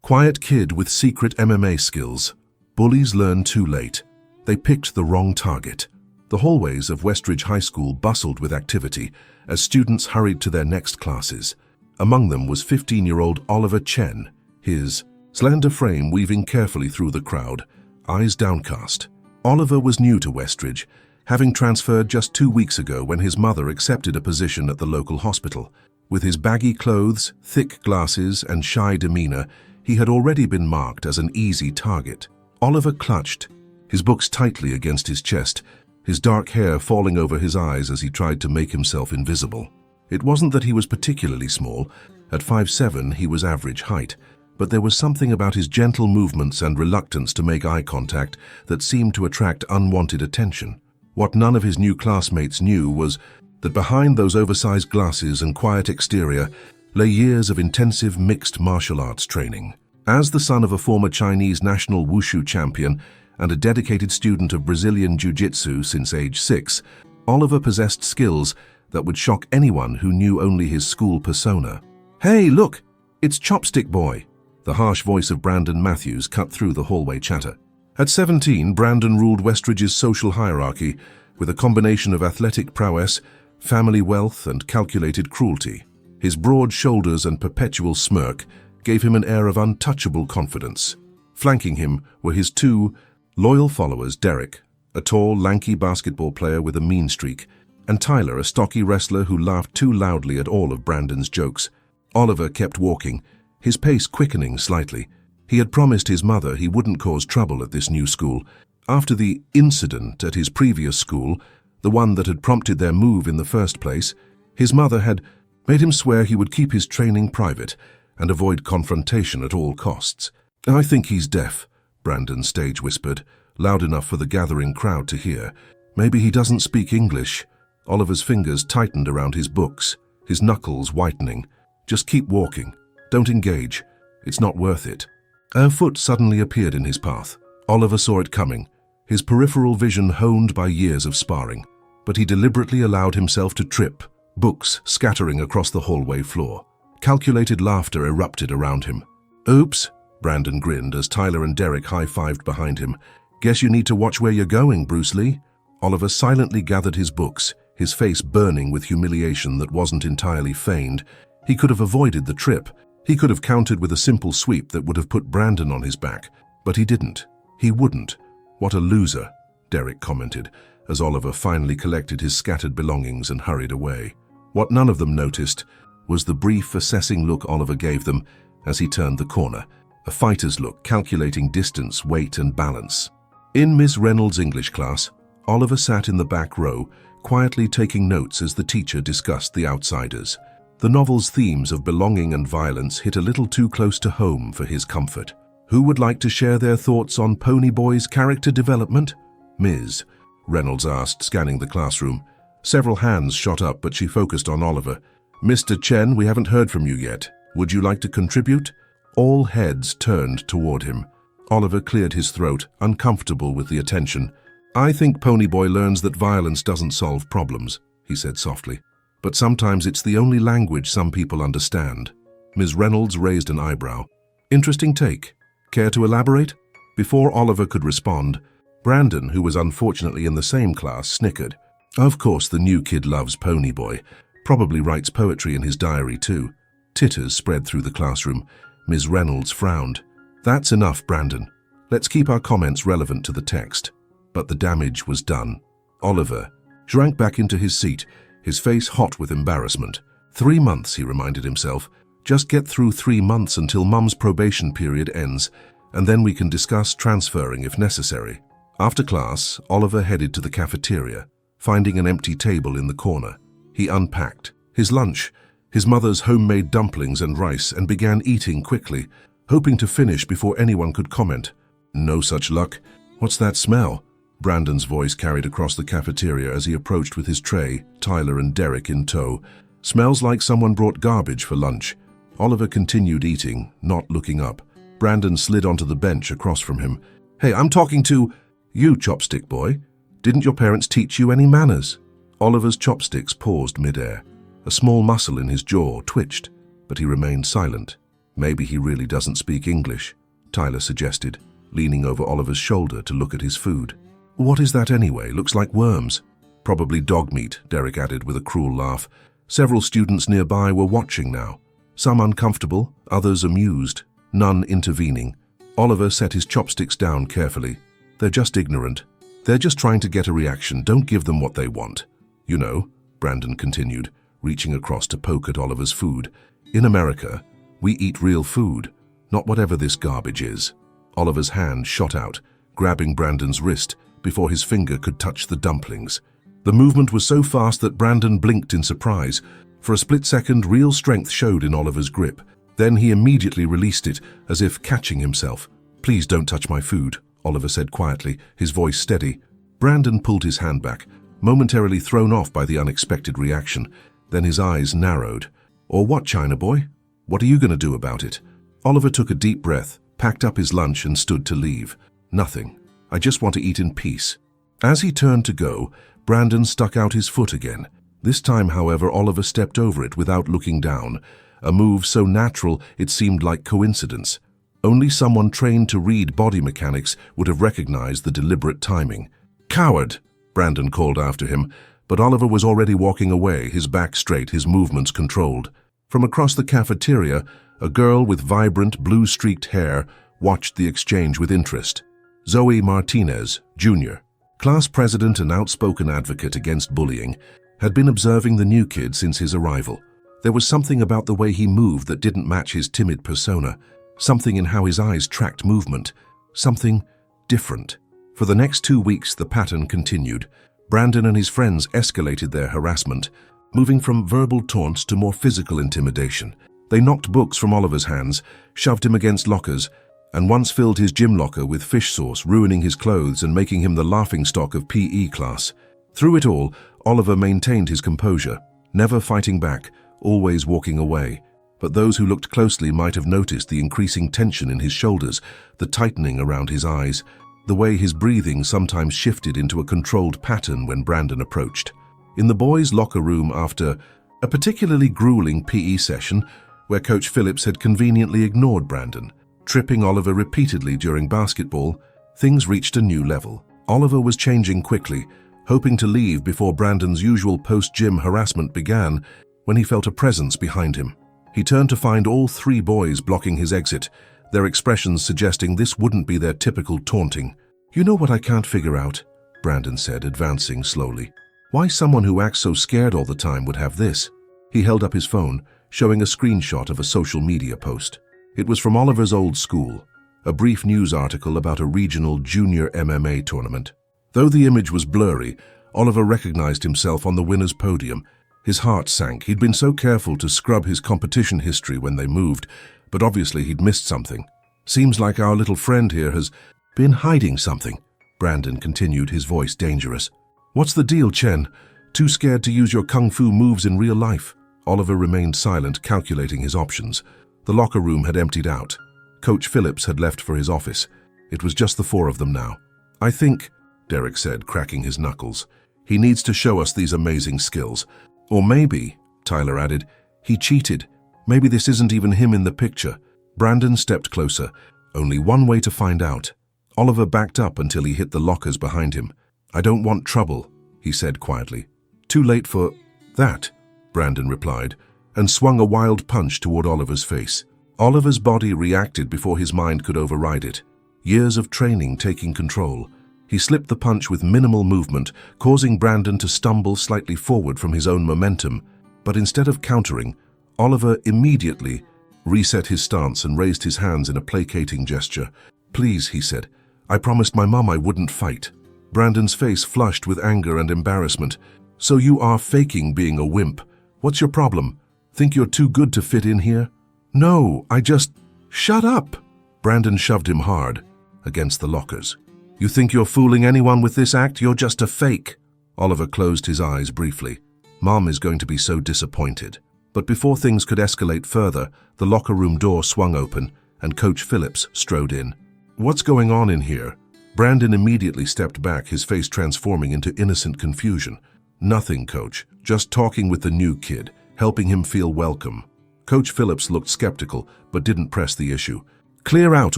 Quiet kid with secret MMA skills. Bullies learn too late. They picked the wrong target. The hallways of Westridge High School bustled with activity as students hurried to their next classes. Among them was 15-year-old Oliver Chen, his slender frame weaving carefully through the crowd, eyes downcast. Oliver was new to Westridge, having transferred just 2 weeks ago when his mother accepted a position at the local hospital. With his baggy clothes, thick glasses, and shy demeanor, he had already been marked as an easy target. Oliver clutched, his books tightly against his chest, his dark hair falling over his eyes as he tried to make himself invisible. It wasn't that he was particularly small. At 5'7", he was average height, but there was something about his gentle movements and reluctance to make eye contact that seemed to attract unwanted attention. What none of his new classmates knew was that behind those oversized glasses and quiet exterior lay years of intensive mixed martial arts training. As the son of a former Chinese national wushu champion and a dedicated student of Brazilian jiu-jitsu since age 6, Oliver possessed skills that would shock anyone who knew only his school persona. "Hey, look! It's Chopstick Boy!" The harsh voice of Brandon Matthews cut through the hallway chatter. At 17, Brandon ruled Westridge's social hierarchy with a combination of athletic prowess, family wealth, and calculated cruelty. His broad shoulders and perpetual smirk gave him an air of untouchable confidence. Flanking him were his two loyal followers, Derek, a tall, lanky basketball player with a mean streak, and Tyler, a stocky wrestler who laughed too loudly at all of Brandon's jokes. Oliver kept walking, his pace quickening slightly. He had promised his mother he wouldn't cause trouble at this new school. After the incident at his previous school, the one that had prompted their move in the first place, his mother had made him swear he would keep his training private and avoid confrontation at all costs. "I think he's deaf," Brandon stage whispered, loud enough for the gathering crowd to hear. "Maybe he doesn't speak English." Oliver's fingers tightened around his books, his knuckles whitening. "Just keep walking. Don't engage. It's not worth it." A foot suddenly appeared in his path. Oliver saw it coming, his peripheral vision honed by years of sparring. But he deliberately allowed himself to trip, books scattering across the hallway floor. Calculated laughter erupted around him. "Oops," Brandon grinned as Tyler and Derek high-fived behind him. "Guess you need to watch where you're going, Bruce Lee." Oliver silently gathered his books, his face burning with humiliation that wasn't entirely feigned. He could have avoided the trip. He could have countered with a simple sweep that would have put Brandon on his back. But he didn't. He wouldn't. "What a loser," Derek commented, as Oliver finally collected his scattered belongings and hurried away. What none of them noticed was the brief, assessing look Oliver gave them as he turned the corner, a fighter's look calculating distance, weight, and balance. In Miss Reynolds' English class, Oliver sat in the back row, quietly taking notes as the teacher discussed The Outsiders. The novel's themes of belonging and violence hit a little too close to home for his comfort. Who would like to share their thoughts on Ponyboy's character development? Ms. Reynolds asked, scanning the classroom. Several hands shot up, but she focused on Oliver. "Mr. Chen, we haven't heard from you yet. Would you like to contribute?" All heads turned toward him. Oliver cleared his throat, uncomfortable with the attention. "I think Ponyboy learns that violence doesn't solve problems," he said softly. "But sometimes it's the only language some people understand." Ms. Reynolds raised an eyebrow. "Interesting take. Care to elaborate?" Before Oliver could respond, Brandon, who was unfortunately in the same class, snickered. "Of course the new kid loves Ponyboy. Probably writes poetry in his diary too." Titters spread through the classroom. Ms. Reynolds frowned. "That's enough, Brandon. Let's keep our comments relevant to the text." But the damage was done. Oliver shrank back into his seat, his face hot with embarrassment. 3 months, he reminded himself. Just get through 3 months until Mum's probation period ends, and then we can discuss transferring if necessary. After class, Oliver headed to the cafeteria, finding an empty table in the corner. He unpacked his lunch, his mother's homemade dumplings and rice, and began eating quickly, hoping to finish before anyone could comment. No such luck. "What's that smell?" Brandon's voice carried across the cafeteria as he approached with his tray, Tyler and Derek in tow. "Smells like someone brought garbage for lunch." Oliver continued eating, not looking up. Brandon slid onto the bench across from him. "Hey, I'm talking to you, Chopstick Boy. Didn't your parents teach you any manners?" Oliver's chopsticks paused midair. A small muscle in his jaw twitched, but he remained silent. Maybe he really doesn't speak English, Tyler suggested, leaning over Oliver's shoulder to look at his food. What is that anyway? Looks like worms. Probably dog meat, Derek added with a cruel laugh. Several students nearby were watching now. Some uncomfortable, others amused, none intervening. Oliver set his chopsticks down carefully. They're just ignorant. They're just trying to get a reaction. Don't give them what they want. You know, Brandon continued, reaching across to poke at Oliver's food. In America, we eat real food, not whatever this garbage is. Oliver's hand shot out, grabbing Brandon's wrist before his finger could touch the dumplings. The movement was so fast that Brandon blinked in surprise. For a split second, real strength showed in Oliver's grip. Then he immediately released it, as if catching himself. "Please don't touch my food," Oliver said quietly, his voice steady. Brandon pulled his hand back, momentarily thrown off by the unexpected reaction. Then his eyes narrowed. "Or what, China boy? What are you going to do about it?" Oliver took a deep breath, packed up his lunch and stood to leave. "Nothing. I just want to eat in peace." As he turned to go, Brandon stuck out his foot again. This time, however, Oliver stepped over it without looking down, a move so natural it seemed like coincidence. Only someone trained to read body mechanics would have recognized the deliberate timing. "Coward!" Brandon called after him, but Oliver was already walking away, his back straight, his movements controlled. From across the cafeteria, a girl with vibrant, blue-streaked hair watched the exchange with interest. Zoe Martinez, Jr., class president and outspoken advocate against bullying, had been observing the new kid since his arrival. There was something about the way he moved that didn't match his timid persona, something in how his eyes tracked movement, something different. For the next 2 weeks, the pattern continued. Brandon and his friends escalated their harassment, moving from verbal taunts to more physical intimidation. They knocked books from Oliver's hands, shoved him against lockers, and once filled his gym locker with fish sauce, ruining his clothes and making him the laughingstock of PE class. Through it all, Oliver maintained his composure, never fighting back, always walking away. But those who looked closely might have noticed the increasing tension in his shoulders, the tightening around his eyes, the way his breathing sometimes shifted into a controlled pattern when Brandon approached. In the boys' locker room after a particularly grueling PE session, where Coach Phillips had conveniently ignored Brandon, tripping Oliver repeatedly during basketball, things reached a new level. Oliver was changing quickly, hoping to leave before Brandon's usual post-gym harassment began, when he felt a presence behind him. He turned to find all 3 boys blocking his exit, their expressions suggesting this wouldn't be their typical taunting. "You know what I can't figure out?" Brandon said, advancing slowly. "Why someone who acts so scared all the time would have this?" He held up his phone, showing a screenshot of a social media post. It was from Oliver's old school, a brief news article about a regional junior MMA tournament. Though the image was blurry, Oliver recognized himself on the winner's podium. His heart sank. He'd been so careful to scrub his competition history when they moved, but obviously he'd missed something. "Seems like our little friend here has been hiding something," Brandon continued, his voice dangerous. "What's the deal, Chen? Too scared to use your kung fu moves in real life?" Oliver remained silent, calculating his options. The locker room had emptied out. Coach Phillips had left for his office. It was just the 4 of them now. "I think," Derek said, cracking his knuckles, "he needs to show us these amazing skills. Or maybe," Tyler added, "he cheated. Maybe this isn't even him in the picture." Brandon stepped closer. Only one way to find out. Oliver backed up until he hit the lockers behind him. "I don't want trouble," he said quietly. "Too late for that," Brandon replied, and swung a wild punch toward Oliver's face. Oliver's body reacted before his mind could override it. Years of training taking control. He slipped the punch with minimal movement, causing Brandon to stumble slightly forward from his own momentum. But instead of countering, Oliver immediately reset his stance and raised his hands in a placating gesture. "Please," he said, "I promised my mom I wouldn't fight." Brandon's face flushed with anger and embarrassment. "So you are faking being a wimp. What's your problem? Think you're too good to fit in here?" "No, I just—" "Shut up!" Brandon shoved him hard against the lockers. "You think you're fooling anyone with this act? You're just a fake." Oliver closed his eyes briefly. Mom is going to be so disappointed. But before things could escalate further, the locker room door swung open and Coach Phillips strode in. "What's going on in here?" Brandon immediately stepped back, his face transforming into innocent confusion. "Nothing, Coach. Just talking with the new kid, helping him feel welcome." Coach Phillips looked skeptical, but didn't press the issue. "Clear out,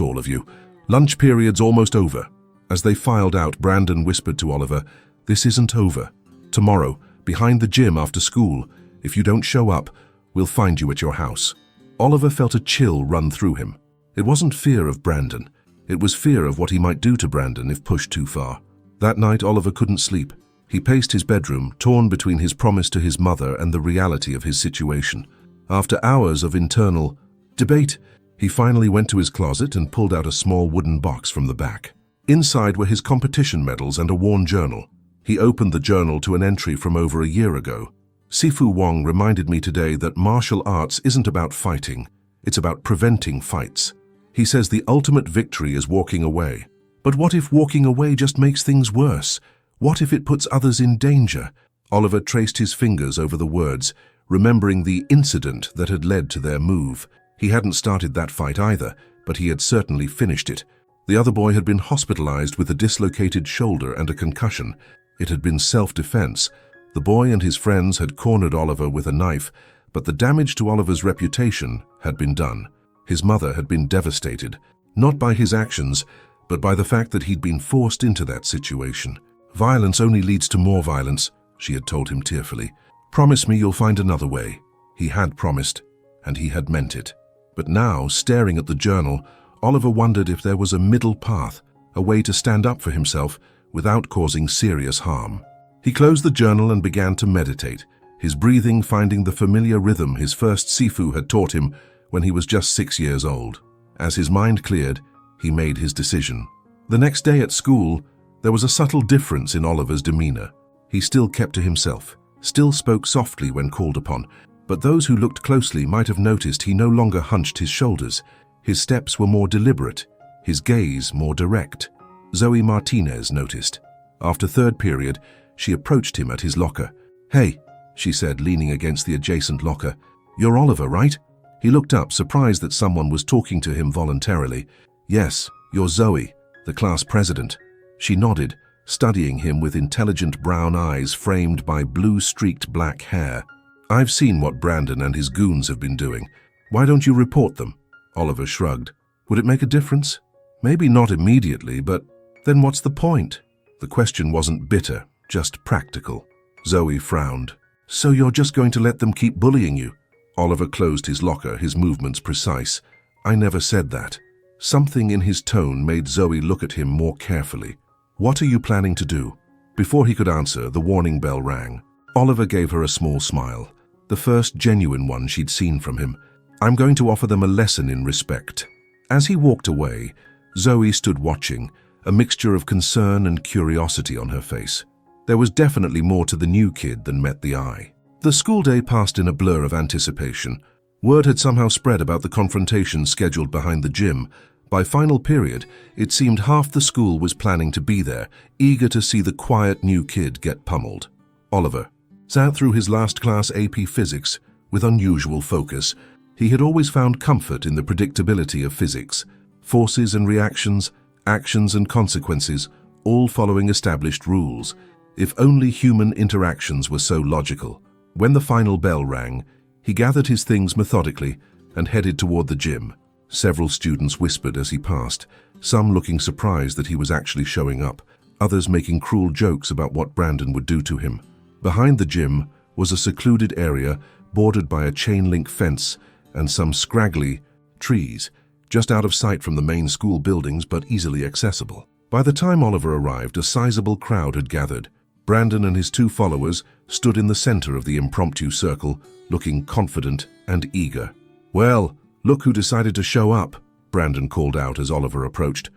all of you. Lunch period's almost over." As they filed out, Brandon whispered to Oliver, "This isn't over. Tomorrow, behind the gym after school, if you don't show up, we'll find you at your house." Oliver felt a chill run through him. It wasn't fear of Brandon. It was fear of what he might do to Brandon if pushed too far. That night, Oliver couldn't sleep. He paced his bedroom, torn between his promise to his mother and the reality of his situation. After hours of internal debate, he finally went to his closet and pulled out a small wooden box from the back. Inside were his competition medals and a worn journal. He opened the journal to an entry from over a year ago. "Sifu Wong reminded me today that martial arts isn't about fighting, it's about preventing fights. He says the ultimate victory is walking away. But what if walking away just makes things worse? What if it puts others in danger?" Oliver traced his fingers over the words, remembering the incident that had led to their move. He hadn't started that fight either, but he had certainly finished it. The other boy had been hospitalized with a dislocated shoulder and a concussion. It had been self-defense. The boy and his friends had cornered Oliver with a knife, but the damage to Oliver's reputation had been done. His mother had been devastated, not by his actions, but by the fact that he'd been forced into that situation. "Violence only leads to more violence," she had told him tearfully. "Promise me you'll find another way." He had promised, and he had meant it. But now, staring at the journal, Oliver wondered if there was a middle path, a way to stand up for himself without causing serious harm. He closed the journal and began to meditate, his breathing finding the familiar rhythm his first Sifu had taught him when he was just 6 years old. As his mind cleared, he made his decision. The next day at school, there was a subtle difference in Oliver's demeanor. He still kept to himself, still spoke softly when called upon, but those who looked closely might have noticed he no longer hunched his shoulders. His steps were more deliberate, his gaze more direct. Zoe Martinez noticed. After third period, she approached him at his locker. "Hey," she said, leaning against the adjacent locker. "You're Oliver, right?" He looked up, surprised that someone was talking to him voluntarily. "Yes, you're Zoe, the class president." She nodded, studying him with intelligent brown eyes framed by blue-streaked black hair. "I've seen what Brandon and his goons have been doing. Why don't you report them?" Oliver shrugged. "Would it make a difference? Maybe not immediately, but then what's the point?" The question wasn't bitter, just practical. Zoe frowned. "So you're just going to let them keep bullying you?" Oliver closed his locker, his movements precise. "I never said that." Something in his tone made Zoe look at him more carefully. "What are you planning to do?" Before he could answer, the warning bell rang. Oliver gave her a small smile, the first genuine one she'd seen from him. "I'm going to offer them a lesson in respect." As he walked away, Zoe stood watching, a mixture of concern and curiosity on her face. There was definitely more to the new kid than met the eye. The school day passed in a blur of anticipation. Word had somehow spread about the confrontation scheduled behind the gym. By final period, it seemed half the school was planning to be there, eager to see the quiet new kid get pummeled. Oliver sat through his last class AP Physics with unusual focus. He had always found comfort in the predictability of physics. Forces and reactions, actions and consequences, all following established rules. If only human interactions were so logical. When the final bell rang, he gathered his things methodically and headed toward the gym. Several students whispered as he passed, some looking surprised that he was actually showing up, others making cruel jokes about what Brandon would do to him. Behind the gym was a secluded area bordered by a chain-link fence and some scraggly trees, just out of sight from the main school buildings but easily accessible. By the time Oliver arrived, a sizable crowd had gathered. Brandon and his two followers stood in the center of the impromptu circle, looking confident and eager. "Well, look who decided to show up," Brandon called out as Oliver approached.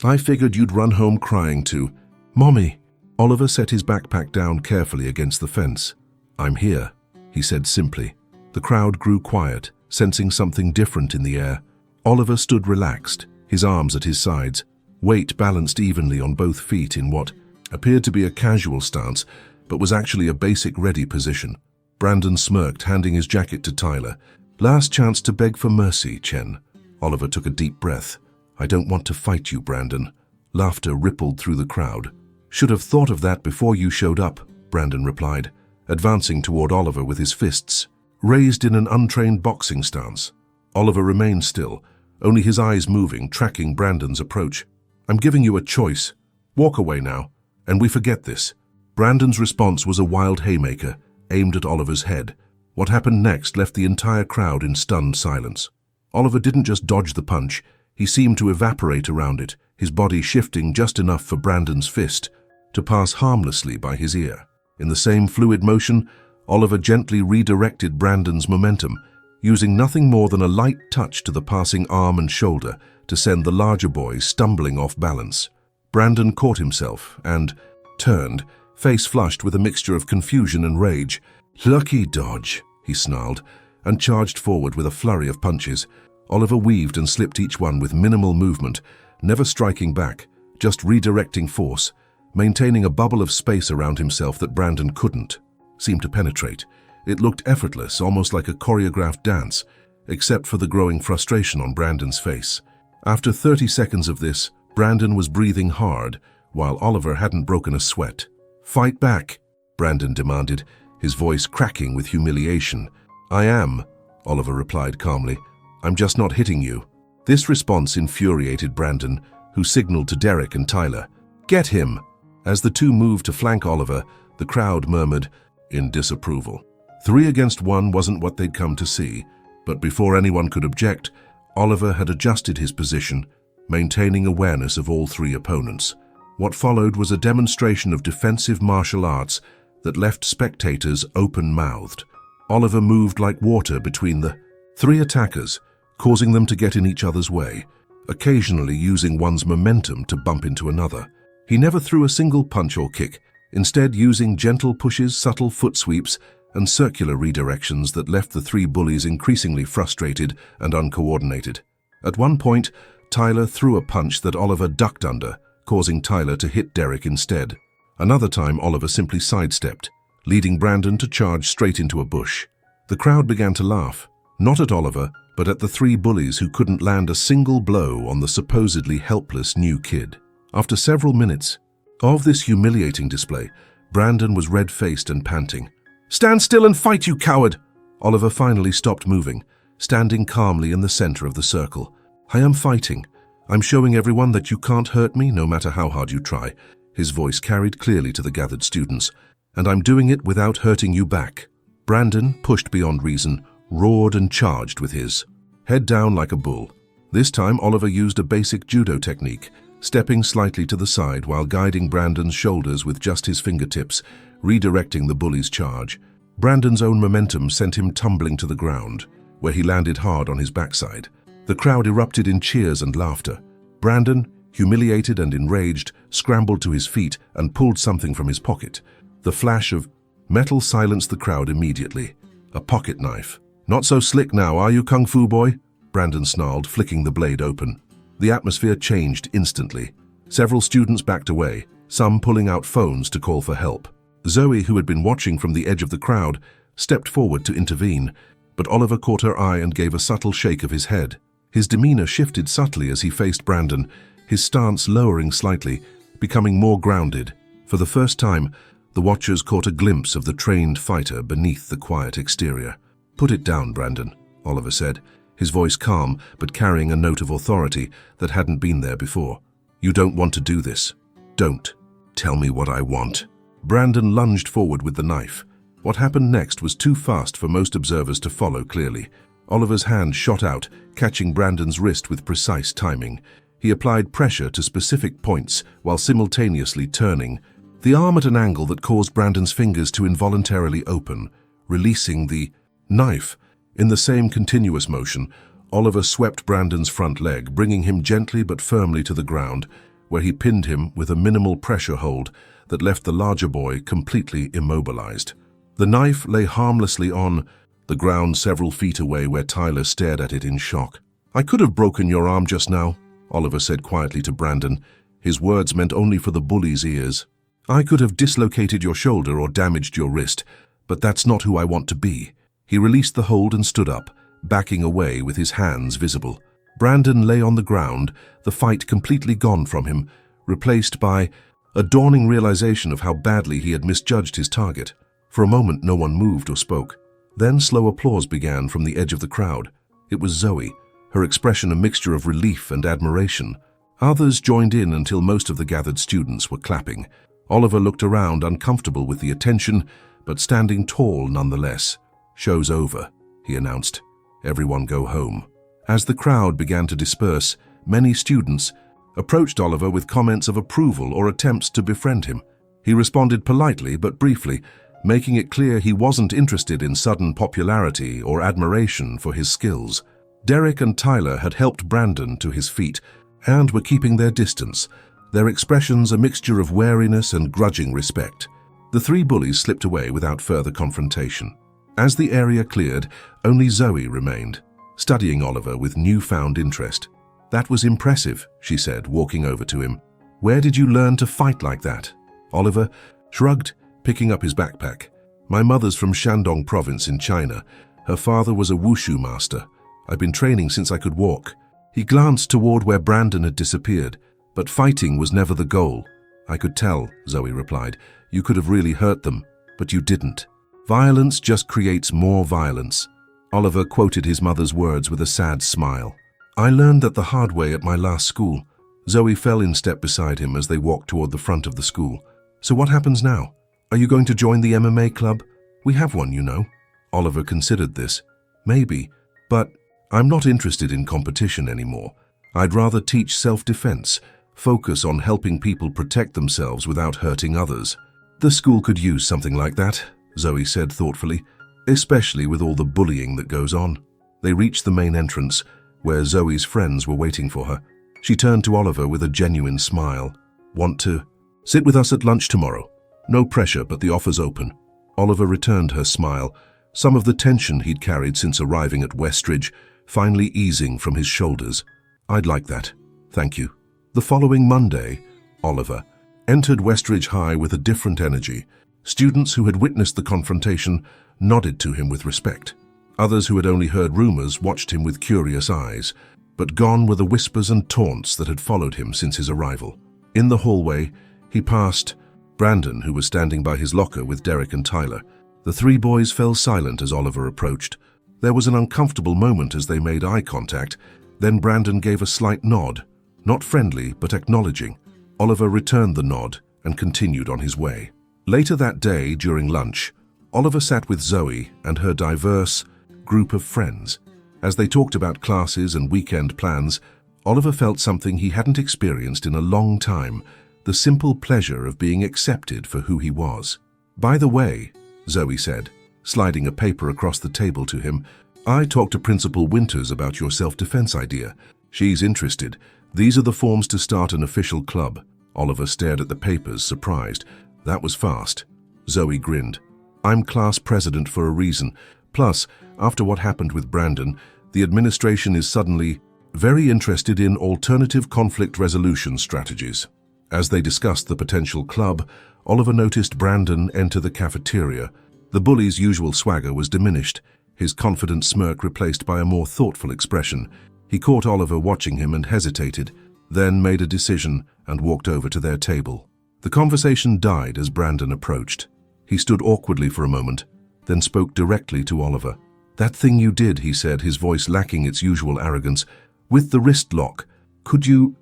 "I figured you'd run home crying too." "Mommy." Oliver set his backpack down carefully against the fence. "I'm here," he said simply. The crowd grew quiet, sensing something different in the air. Oliver stood relaxed, his arms at his sides, weight balanced evenly on both feet in what appeared to be a casual stance, but was actually a basic ready position. Brandon smirked, handing his jacket to Tyler. "Last chance to beg for mercy, Chen." Oliver took a deep breath. "I don't want to fight you, Brandon." Laughter rippled through the crowd. "Should have thought of that before you showed up," Brandon replied, advancing toward Oliver with his fists raised in an untrained boxing stance. Oliver remained still, only his eyes moving, tracking Brandon's approach. "I'm giving you a choice. Walk away now, and we forget this." Brandon's response was a wild haymaker, aimed at Oliver's head. What happened next left the entire crowd in stunned silence. Oliver didn't just dodge the punch, he seemed to evaporate around it, his body shifting just enough for Brandon's fist to pass harmlessly by his ear. In the same fluid motion, Oliver gently redirected Brandon's momentum, using nothing more than a light touch to the passing arm and shoulder to send the larger boy stumbling off balance. Brandon caught himself and turned, face flushed with a mixture of confusion and rage. "Lucky dodge," he snarled, and charged forward with a flurry of punches. Oliver weaved and slipped each one with minimal movement, never striking back, just redirecting force, maintaining a bubble of space around himself that Brandon couldn't seem to penetrate. It looked effortless, almost like a choreographed dance, except for the growing frustration on Brandon's face. After 30 seconds of this, Brandon was breathing hard, while Oliver hadn't broken a sweat. "Fight back," Brandon demanded, his voice cracking with humiliation. "I am," Oliver replied calmly. "I'm just not hitting you." This response infuriated Brandon, who signaled to Derek and Tyler, "Get him!" As the two moved to flank Oliver, the crowd murmured in disapproval. 3 against 1 wasn't what they'd come to see, but before anyone could object, Oliver had adjusted his position, maintaining awareness of all 3 opponents. What followed was a demonstration of defensive martial arts that left spectators open-mouthed. Oliver moved like water between the 3 attackers, causing them to get in each other's way, occasionally using one's momentum to bump into another. He never threw a single punch or kick, instead using gentle pushes, subtle foot sweeps, and circular redirections that left the 3 bullies increasingly frustrated and uncoordinated. At one point, Tyler threw a punch that Oliver ducked under, causing Tyler to hit Derek instead. Another time, Oliver simply sidestepped, leading Brandon to charge straight into a bush. The crowd began to laugh, not at Oliver, but at the 3 bullies who couldn't land a single blow on the supposedly helpless new kid. After several minutes of this humiliating display, Brandon was red-faced and panting. "Stand still and fight, you coward!" Oliver finally stopped moving, standing calmly in the center of the circle. "I am fighting. I'm showing everyone that you can't hurt me no matter how hard you try." His voice carried clearly to the gathered students. "And I'm doing it without hurting you back." Brandon, pushed beyond reason, roared and charged with his head down like a bull. This time, Oliver used a basic judo technique, stepping slightly to the side while guiding Brandon's shoulders with just his fingertips, redirecting the bully's charge. Brandon's own momentum sent him tumbling to the ground, where he landed hard on his backside. The crowd erupted in cheers and laughter. Brandon, humiliated and enraged, scrambled to his feet and pulled something from his pocket. The flash of metal silenced the crowd immediately. A pocket knife. "Not so slick now, are you, Kung Fu boy?" Brandon snarled, flicking the blade open. The atmosphere changed instantly. Several students backed away, some pulling out phones to call for help. Zoe, who had been watching from the edge of the crowd, stepped forward to intervene, but Oliver caught her eye and gave a subtle shake of his head. His demeanor shifted subtly as he faced Brandon, his stance lowering slightly, becoming more grounded. For the first time, the watchers caught a glimpse of the trained fighter beneath the quiet exterior. "Put it down, Brandon," Oliver said, his voice calm but carrying a note of authority that hadn't been there before. "You don't want to do this. Don't. Tell me what I want." Brandon lunged forward with the knife. What happened next was too fast for most observers to follow clearly. Oliver's hand shot out, catching Brandon's wrist with precise timing. He applied pressure to specific points while simultaneously turning the arm at an angle that caused Brandon's fingers to involuntarily open, releasing the knife. In the same continuous motion, Oliver swept Brandon's front leg, bringing him gently but firmly to the ground, where he pinned him with a minimal pressure hold that left the larger boy completely immobilized. The knife lay harmlessly on the ground several feet away, where Tyler stared at it in shock. "I could have broken your arm just now," Oliver said quietly to Brandon. His words meant only for the bully's ears. "I could have dislocated your shoulder or damaged your wrist, but that's not who I want to be." He released the hold and stood up, backing away with his hands visible. Brandon lay on the ground, the fight completely gone from him, replaced by a dawning realization of how badly he had misjudged his target. For a moment, no one moved or spoke. Then slow applause began from the edge of the crowd. It was Zoe, her expression a mixture of relief and admiration. Others joined in until most of the gathered students were clapping. Oliver looked around, uncomfortable with the attention, but standing tall nonetheless. "Show's over," he announced. "Everyone go home." As the crowd began to disperse, many students approached Oliver with comments of approval or attempts to befriend him. He responded politely but briefly, making it clear he wasn't interested in sudden popularity or admiration for his skills. Derek and Tyler had helped Brandon to his feet and were keeping their distance, their expressions a mixture of wariness and grudging respect. The three bullies slipped away without further confrontation. As the area cleared, only Zoe remained, studying Oliver with newfound interest. "That was impressive," she said, walking over to him. "Where did you learn to fight like that?" Oliver shrugged, picking up his backpack. "My mother's from Shandong province in China. Her father was a wushu master. I've been training since I could walk." He glanced toward where Brandon had disappeared, but fighting was never the goal. "I could tell," Zoe replied. "You could have really hurt them, but you didn't. Violence just creates more violence." Oliver quoted his mother's words with a sad smile. "I learned that the hard way at my last school." Zoe fell in step beside him as they walked toward the front of the school. "So what happens now? Are you going to join the MMA club? We have one, you know." Oliver considered this. "Maybe, but I'm not interested in competition anymore. I'd rather teach self-defense, focus on helping people protect themselves without hurting others." "The school could use something like that," Zoe said thoughtfully, "especially with all the bullying that goes on." They reached the main entrance, where Zoe's friends were waiting for her. She turned to Oliver with a genuine smile. "Want to sit with us at lunch tomorrow? No pressure, but the offer's open." Oliver returned her smile, some of the tension he'd carried since arriving at Westridge finally easing from his shoulders. "I'd like that, thank you." The following Monday, Oliver entered Westridge High with a different energy. Students who had witnessed the confrontation nodded to him with respect. Others who had only heard rumors watched him with curious eyes, but gone were the whispers and taunts that had followed him since his arrival. In the hallway, he passed Brandon, who was standing by his locker with Derek and Tyler. The three boys fell silent as Oliver approached. There was an uncomfortable moment as they made eye contact. Then Brandon gave a slight nod, not friendly but acknowledging. Oliver returned the nod and continued on his way. Later that day, during lunch, Oliver sat with Zoe and her diverse group of friends. As they talked about classes and weekend plans, Oliver felt something he hadn't experienced in a long time, the simple pleasure of being accepted for who he was. "By the way," Zoe said, sliding a paper across the table to him, "I talked to Principal Winters about your self-defense idea. She's interested. These are the forms to start an official club." Oliver stared at the papers, surprised. "That was fast." Zoe grinned. "I'm class president for a reason. Plus, after what happened with Brandon, the administration is suddenly very interested in alternative conflict resolution strategies." As they discussed the potential club, Oliver noticed Brandon enter the cafeteria. The bully's usual swagger was diminished, his confident smirk replaced by a more thoughtful expression. He caught Oliver watching him and hesitated, then made a decision and walked over to their table. The conversation died as Brandon approached. He stood awkwardly for a moment, then spoke directly to Oliver. "That thing you did," he said, his voice lacking its usual arrogance, "with the wrist lock. Could you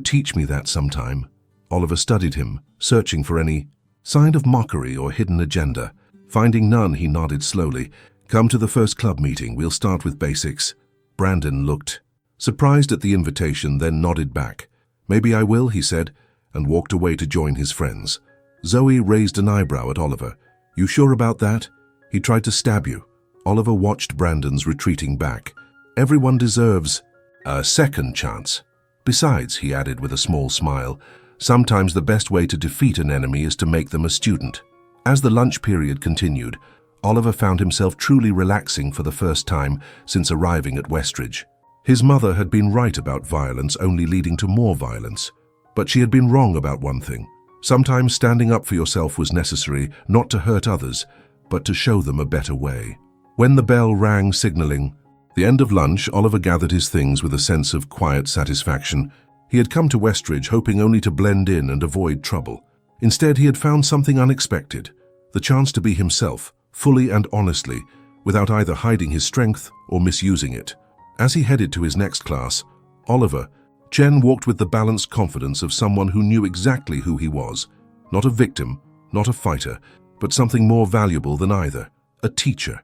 teach me that sometime?" Oliver studied him, searching for any sign of mockery or hidden agenda. Finding none, he nodded slowly. "Come to the first club meeting. We'll start with basics." Brandon looked surprised at the invitation, then nodded back. "Maybe I will," he said, and walked away to join his friends. Zoe raised an eyebrow at Oliver. "You sure about that? He tried to stab you." Oliver watched Brandon's retreating back. "Everyone deserves a second chance. Besides," he added with a small smile, "sometimes the best way to defeat an enemy is to make them a student." As the lunch period continued, Oliver found himself truly relaxing for the first time since arriving at Westridge. His mother had been right about violence only leading to more violence. But she had been wrong about one thing. Sometimes standing up for yourself was necessary, not to hurt others, but to show them a better way. When the bell rang, signaling the end of lunch, Oliver gathered his things with a sense of quiet satisfaction. He had come to Westridge hoping only to blend in and avoid trouble. Instead, he had found something unexpected, the chance to be himself, fully and honestly, without either hiding his strength or misusing it. As he headed to his next class, Oliver, Chen walked with the balanced confidence of someone who knew exactly who he was. Not a victim, not a fighter, but something more valuable than either, a teacher.